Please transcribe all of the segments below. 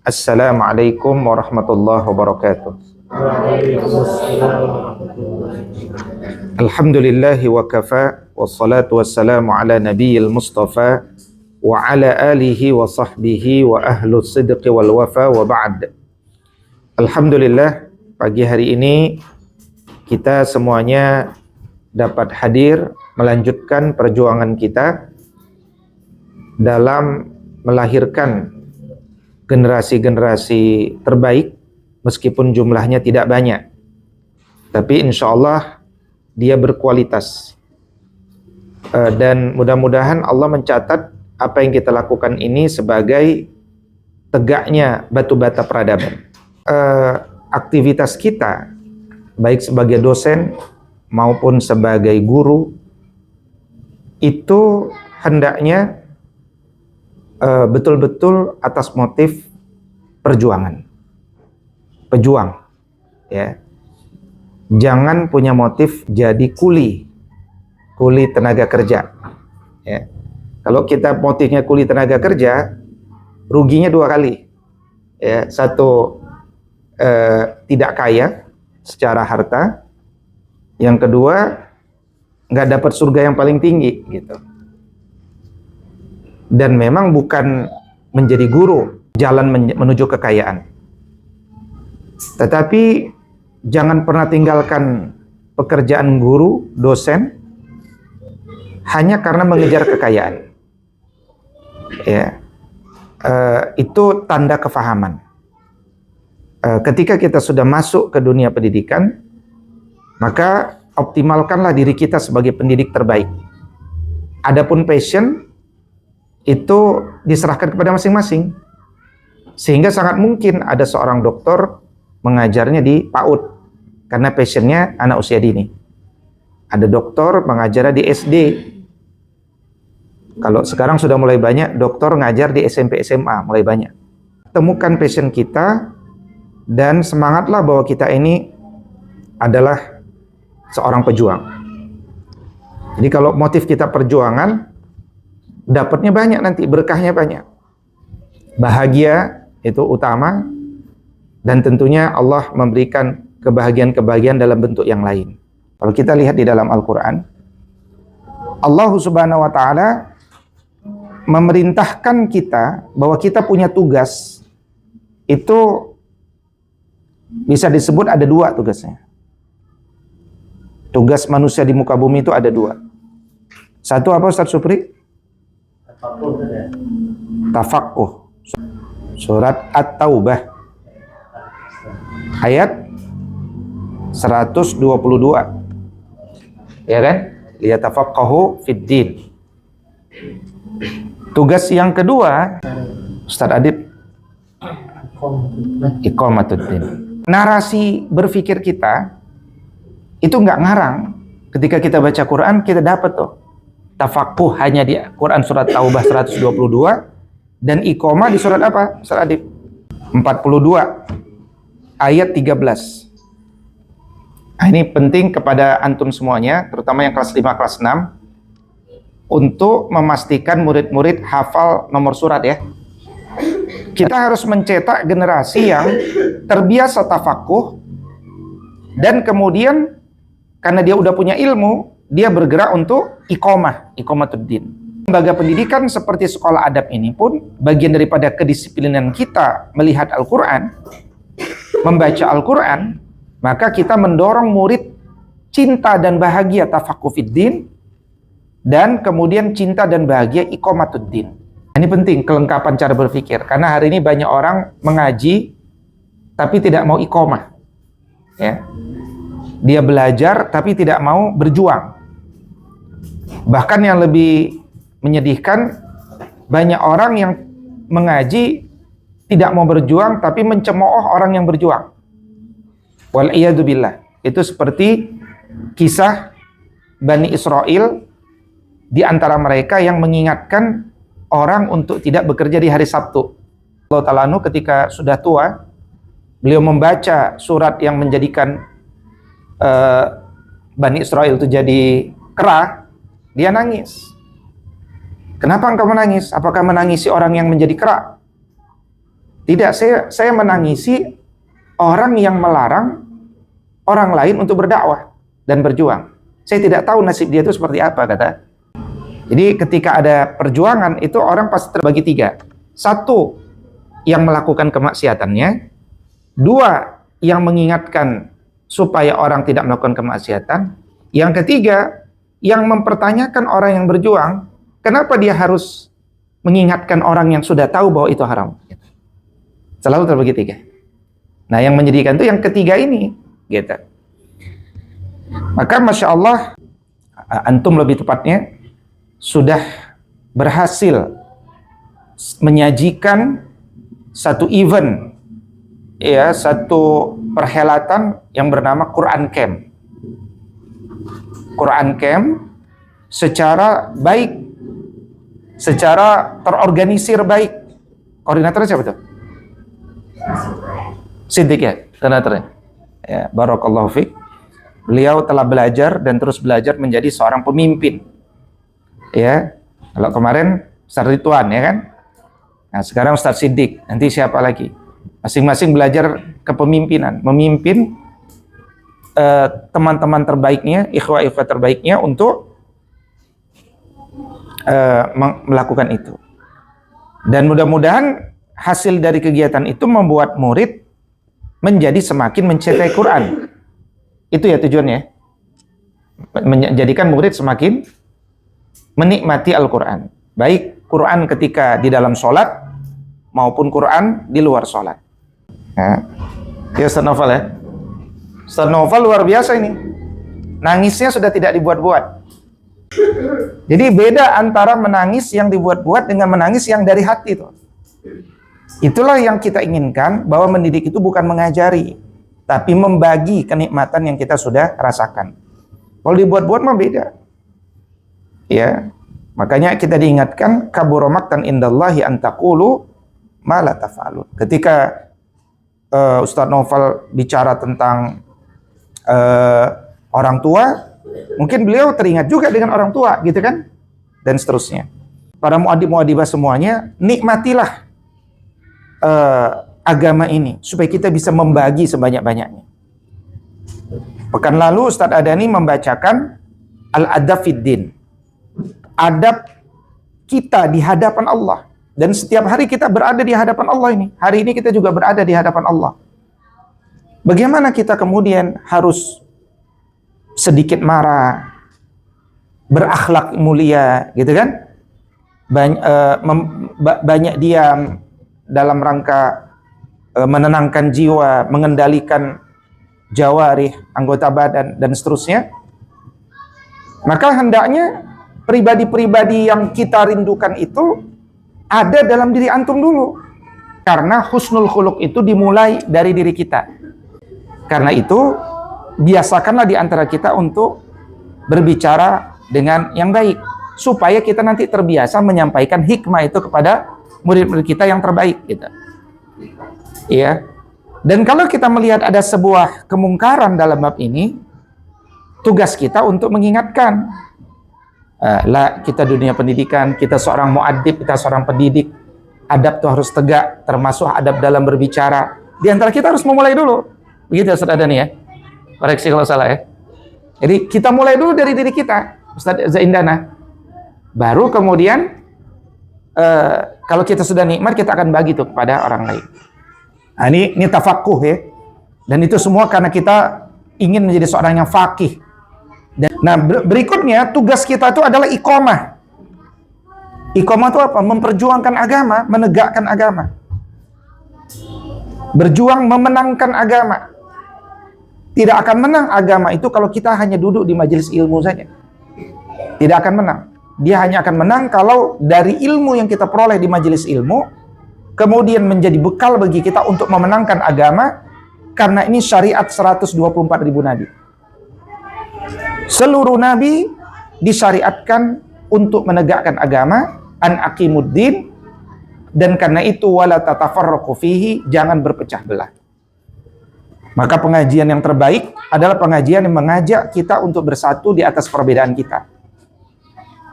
Assalamualaikum warahmatullahi wabarakatuh. Alhamdulillahi wa kafa, wassalatu wassalamu ala nabiyil mustafa wa ala alihi wa sahbihi wa ahlu sidqi wal wafa wa ba'd. Alhamdulillah, pagi hari ini kita semuanya dapat hadir melanjutkan perjuangan kita dalam melahirkan generasi-generasi terbaik, meskipun jumlahnya tidak banyak, tapi insya Allah dia berkualitas, dan mudah-mudahan Allah mencatat apa yang kita lakukan ini sebagai tegaknya batu bata peradaban. Aktivitas kita baik sebagai dosen maupun sebagai guru itu hendaknya betul-betul atas motif perjuangan, pejuang, ya. Jangan punya motif jadi kuli tenaga kerja, ya. Kalau kita motifnya kuli tenaga kerja, ruginya dua kali, ya. Satu, tidak kaya secara harta, yang kedua nggak dapat surga yang paling tinggi, gitu. Dan memang bukan menjadi guru jalan menuju kekayaan, tetapi jangan pernah tinggalkan pekerjaan guru, dosen hanya karena mengejar kekayaan, ya. Itu tanda kefahaman. Ketika kita sudah masuk ke dunia pendidikan, maka optimalkanlah diri kita sebagai pendidik terbaik. Adapun passion itu diserahkan kepada masing-masing, sehingga sangat mungkin ada seorang dokter mengajarnya di PAUD karena passionnya anak usia dini. Ada dokter mengajarnya di SD. Kalau sekarang sudah mulai banyak dokter ngajar di SMP SMA, mulai banyak. Temukan passion kita dan semangatlah bahwa kita ini adalah seorang pejuang. Jadi kalau motif kita perjuangan, dapatnya banyak, nanti berkahnya banyak, bahagia itu utama, dan tentunya Allah memberikan kebahagiaan-kebahagiaan dalam bentuk yang lain. Kalau kita lihat di dalam Al-Quran, Allah Subhanahu wa Ta'ala memerintahkan kita bahwa kita punya tugas. Itu bisa disebut ada dua tugasnya. Tugas manusia di muka bumi itu ada dua. Satu apa, Ustaz Supri? Tafaqquh. Surat At-Taubah ayat 122, ya kan? Liyatafaqahu fid din. Tugas yang kedua, Ustaz Adib, iqamatuddin. Narasi berpikir kita itu nggak ngarang. Ketika kita baca Quran, kita dapat tuh tafaqquh hanya di Quran surat Taubah 122, dan iqamah di surat apa? Surat Adib 42 ayat 13. Nah, ini penting kepada antum semuanya, terutama yang kelas 5, kelas 6, untuk memastikan murid-murid hafal nomor surat, ya. Kita harus mencetak generasi yang terbiasa tafaqquh, dan kemudian karena dia udah punya ilmu, dia bergerak untuk iqamatuddin. Lembaga pendidikan seperti sekolah adab ini pun bagian daripada kedisiplinan kita melihat Al-Quran, membaca Al-Quran, maka kita mendorong murid cinta dan bahagia tafaqquh fiddin, dan kemudian cinta dan bahagia iqamatuddin. Ini penting, kelengkapan cara berpikir, karena hari ini banyak orang mengaji tapi tidak mau iqamah, ya. Dia belajar tapi tidak mau berjuang. Bahkan yang lebih menyedihkan, banyak orang yang mengaji tidak mau berjuang tapi mencemooh orang yang berjuang. Wal'iyadzubillah. Itu seperti kisah Bani Israel, di antara mereka yang mengingatkan orang untuk tidak bekerja di hari Sabtu. Allah Ta'ala ketika sudah tua, beliau membaca surat yang menjadikan Bani Israel itu jadi kera, dia nangis. Kenapa engkau menangis? Apakah menangisi orang yang menjadi kera? Tidak, saya menangisi orang yang melarang orang lain untuk berdakwah dan berjuang. Saya tidak tahu nasib dia itu seperti apa, kata. Jadi ketika ada perjuangan itu orang pasti terbagi tiga. Satu, yang melakukan kemaksiatannya. Dua, yang mengingatkan supaya orang tidak melakukan kemaksiatan. Yang ketiga, yang mempertanyakan orang yang berjuang, kenapa dia harus mengingatkan orang yang sudah tahu bahwa itu haram. Selalu terbagi tiga. Nah, yang menyedihkan itu yang ketiga ini, gitu. Maka Masya Allah, antum lebih tepatnya sudah berhasil menyajikan satu event, ya, satu perhelatan yang bernama Quran Camp. Quran Camp secara baik, secara terorganisir baik. Koordinatornya siapa tuh? Siddiq ya, koordinatornya. Ya, barakallahu fiik. Beliau telah belajar dan terus belajar menjadi seorang pemimpin. Ya, kalau kemarin Ustaz Ridwan, ya kan? Nah, sekarang Ustaz Siddiq, nanti siapa lagi? Masing-masing belajar kepemimpinan, memimpin teman-teman terbaiknya, ikhwah-ikhwah terbaiknya untuk melakukan itu. Dan mudah-mudahan hasil dari kegiatan itu membuat murid menjadi semakin mencintai Quran. Itu ya tujuannya. Menjadikan murid semakin menikmati Al-Quran. Baik Quran ketika di dalam sholat maupun Quran di luar sholat. Ya Ustaz Novel ya. Ustaz Novel luar biasa ini. Nangisnya sudah tidak dibuat-buat. Jadi beda antara menangis yang dibuat-buat dengan menangis yang dari hati itu. Itulah yang kita inginkan, bahwa mendidik itu bukan mengajari, tapi membagi kenikmatan yang kita sudah rasakan. Kalau dibuat-buat mah beda. Ya, makanya kita diingatkan kabura maqtan indallahi an taqulu ma la taf'alun. Ketika Ustaz Novel bicara tentang orang tua, mungkin beliau teringat juga dengan orang tua, gitu kan? Dan seterusnya. Para muadib-muadibah semuanya, nikmatilah agama ini supaya kita bisa membagi sebanyak-banyaknya. Pekan lalu Ustaz Adani membacakan Al-Adab fid Din. Adab kita di hadapan Allah. Dan setiap hari kita berada di hadapan Allah ini. Hari ini kita juga berada di hadapan Allah. Bagaimana kita kemudian harus sedikit marah, berakhlak mulia, gitu kan? Banyak diam dalam rangka menenangkan jiwa, mengendalikan jawarih, anggota badan, dan seterusnya. Maka hendaknya pribadi-pribadi yang kita rindukan itu ada dalam diri antum dulu. Karena husnul khuluq itu dimulai dari diri kita. Karena itu, biasakanlah di antara kita untuk berbicara dengan yang baik. Supaya kita nanti terbiasa menyampaikan hikmah itu kepada murid-murid kita yang terbaik, gitu. Iya. Dan kalau kita melihat ada sebuah kemungkaran dalam bab ini, tugas kita untuk mengingatkan. Kita dunia pendidikan, kita seorang muadib, kita seorang pendidik. Adab itu harus tegak, termasuk adab dalam berbicara. Di antara kita harus memulai dulu. Begitu Ustaz Adani ya. Koreksi kalau salah ya. Jadi kita mulai dulu dari diri kita, Ustaz Zaindana. Baru kemudian kalau kita sudah nikmat, kita akan bagi itu kepada orang lain. Nah, ini tafakuh ya. Dan itu semua karena kita ingin menjadi seorang yang faqih. Nah, berikutnya tugas kita itu adalah iqamah. Iqamah itu apa? Memperjuangkan agama, menegakkan agama. Berjuang memenangkan agama. Tidak akan menang agama itu kalau kita hanya duduk di majelis ilmu saja. Tidak akan menang. Dia hanya akan menang kalau dari ilmu yang kita peroleh di majelis ilmu kemudian menjadi bekal bagi kita untuk memenangkan agama, karena ini syariat 124.000 nabi. Seluruh nabi disyariatkan untuk menegakkan agama, an aqimuddin, dan karena itu wala tatafarraqu fihi, jangan berpecah belah. Maka pengajian yang terbaik adalah pengajian yang mengajak kita untuk bersatu di atas perbedaan kita.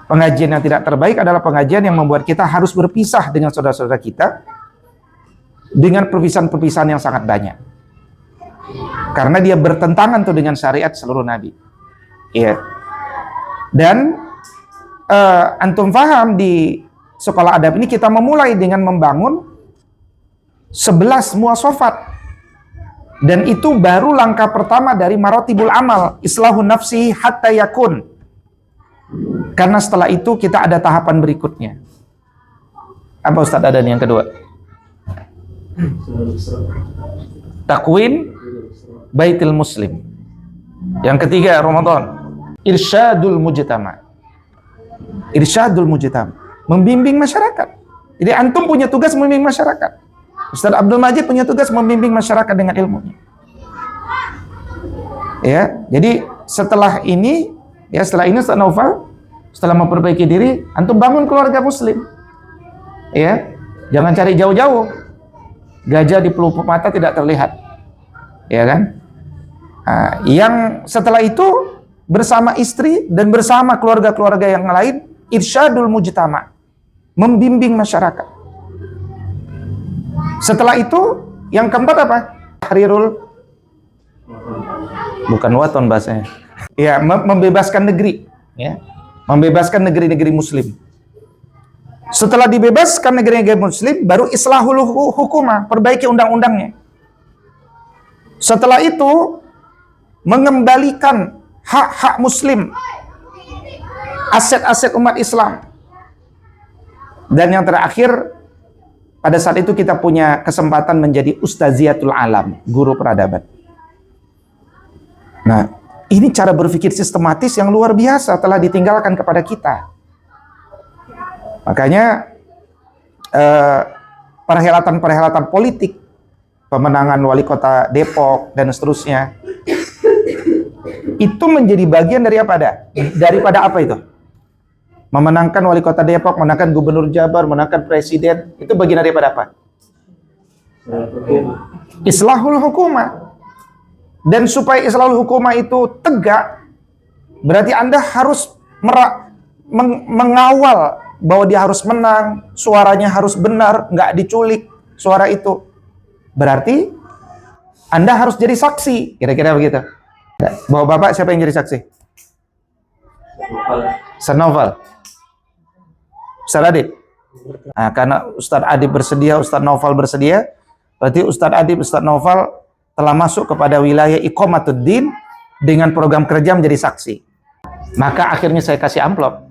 Pengajian yang tidak terbaik adalah pengajian yang membuat kita harus berpisah dengan saudara-saudara kita dengan perpisahan-perpisahan yang sangat banyak. Karena dia bertentangan tuh dengan syariat seluruh nabi. Iya. Dan antum paham di sekolah adab ini kita memulai dengan membangun 11 muasofat. Dan itu baru langkah pertama dari maratibul amal, islahun nafsi hatta yakun. Karena setelah itu kita ada tahapan berikutnya. Apa Ustaz ada yang kedua? Takwin baitil muslim. Yang ketiga Ramadan, irsyadul mujtama. Irsyadul mujtama, membimbing masyarakat. Jadi antum punya tugas membimbing masyarakat. Ustaz Abdul Majid punya tugas membimbing masyarakat dengan ilmunya. Ya, jadi setelah ini Ustaz Naufal, setelah memperbaiki diri, antum bangun keluarga muslim. Ya, jangan cari jauh-jauh. Gajah di pelupuk mata tidak terlihat. Ya kan? Nah, yang setelah itu bersama istri dan bersama keluarga-keluarga yang lain, irsyadul mujtama, membimbing masyarakat. Setelah itu yang keempat apa? Tahrirul, bukan waton bahasanya. Ya, membebaskan negeri, ya. Membebaskan negeri-negeri muslim. Setelah dibebaskan negeri-negeri muslim, baru islahul hukumah, perbaiki undang-undangnya. Setelah itu mengembalikan hak-hak muslim, aset-aset umat Islam. Dan yang terakhir, pada saat itu kita punya kesempatan menjadi ustaziatul alam, guru peradaban. Nah, ini cara berpikir sistematis yang luar biasa telah ditinggalkan kepada kita. Makanya perhelatan-perhelatan politik, pemenangan wali kota Depok dan seterusnya, itu menjadi bagian dari apa? Daripada apa itu? Memenangkan wali kota Depok, memenangkan gubernur Jabar, memenangkan presiden, itu bagian daripada apa? Islahul hukumah. Dan supaya islahul hukumah itu tegak, berarti Anda harus mengawal bahwa dia harus menang, suaranya harus benar, nggak diculik suara itu. Berarti Anda harus jadi saksi, kira-kira begitu. Bawa Bapak siapa yang jadi saksi? Ustaz Naufal. Ustaz Adib. Nah, karena Ustaz Adib bersedia, Ustaz Naufal bersedia, berarti Ustaz Adib, Ustaz Naufal telah masuk kepada wilayah iqamatuddin dengan program kerja menjadi saksi. Maka akhirnya saya kasih amplop.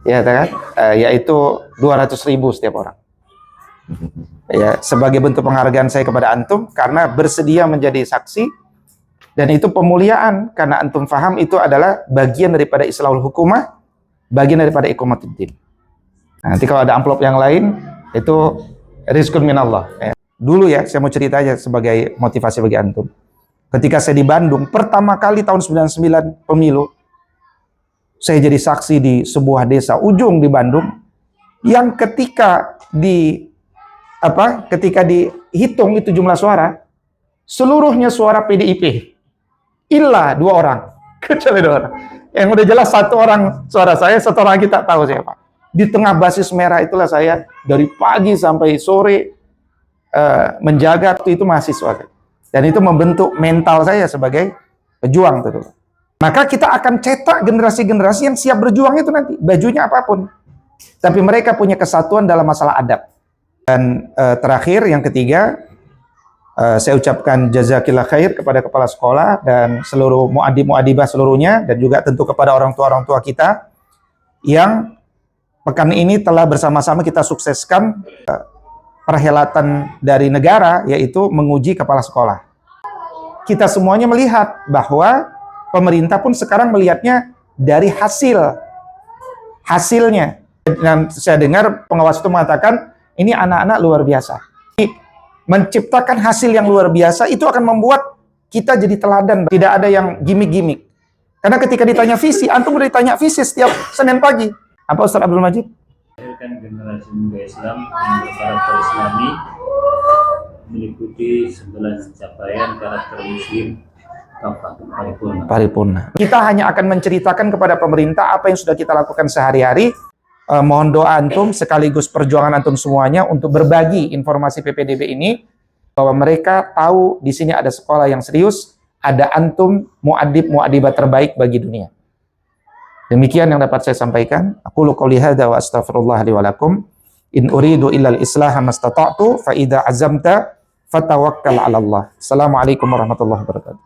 Ya, kan? Yaitu 200.000 setiap orang. Ya, sebagai bentuk penghargaan saya kepada antum karena bersedia menjadi saksi, dan itu pemuliaan karena antum faham itu adalah bagian daripada islahul hukumah, bagian daripada iqamatuddin. Nanti kalau ada amplop yang lain, itu rizqun minallah. Dulu ya, saya mau cerita aja sebagai motivasi bagi antum. Ketika saya di Bandung, pertama kali tahun 99 pemilu, saya jadi saksi di sebuah desa ujung di Bandung, yang ketika dihitung itu jumlah suara, seluruhnya suara PDIP. Illa 2 orang, kecuali 2 orang. Yang udah jelas 1 orang suara saya, 1 orang kita tahu siapa. Di tengah basis merah itulah saya dari pagi sampai sore menjaga itu mahasiswa. Dan itu membentuk mental saya sebagai pejuang tuh. Maka kita akan cetak generasi-generasi yang siap berjuang itu nanti, bajunya apapun. Tapi mereka punya kesatuan dalam masalah adab. Dan terakhir yang ketiga, saya ucapkan jazakillah khair kepada kepala sekolah dan seluruh muadib-muadibah seluruhnya, dan juga tentu kepada orang tua kita yang pekan ini telah bersama-sama kita sukseskan perhelatan dari negara, yaitu menguji kepala sekolah. Kita semuanya melihat bahwa pemerintah pun sekarang melihatnya dari hasilnya. Dan saya dengar pengawas itu mengatakan ini anak-anak luar biasa. Menciptakan hasil yang luar biasa itu akan membuat kita jadi teladan. Tidak ada yang gimmick-gimmick. Karena ketika ditanya visi, antum udah ditanya visi setiap Senin pagi. Apa Ustaz Abdul Majid? Melahirkan generasi muda Islam yang berkarakter Islami, meliputi 11 capaian karakter Muslim paripurna. Kita hanya akan menceritakan kepada pemerintah apa yang sudah kita lakukan sehari-hari, mohon doa antum sekaligus perjuangan antum semuanya untuk berbagi informasi PPDB ini, bahwa mereka tahu di sini ada sekolah yang serius, ada antum muadib-muadibat terbaik bagi dunia. Demikian yang dapat saya sampaikan. Aku qouli hadza wa astaghfirullah li wa lakum. In uridu illal islaha mastata'tu fa idza azamta fatawakkal 'ala Allah. Assalamualaikum warahmatullahi wabarakatuh.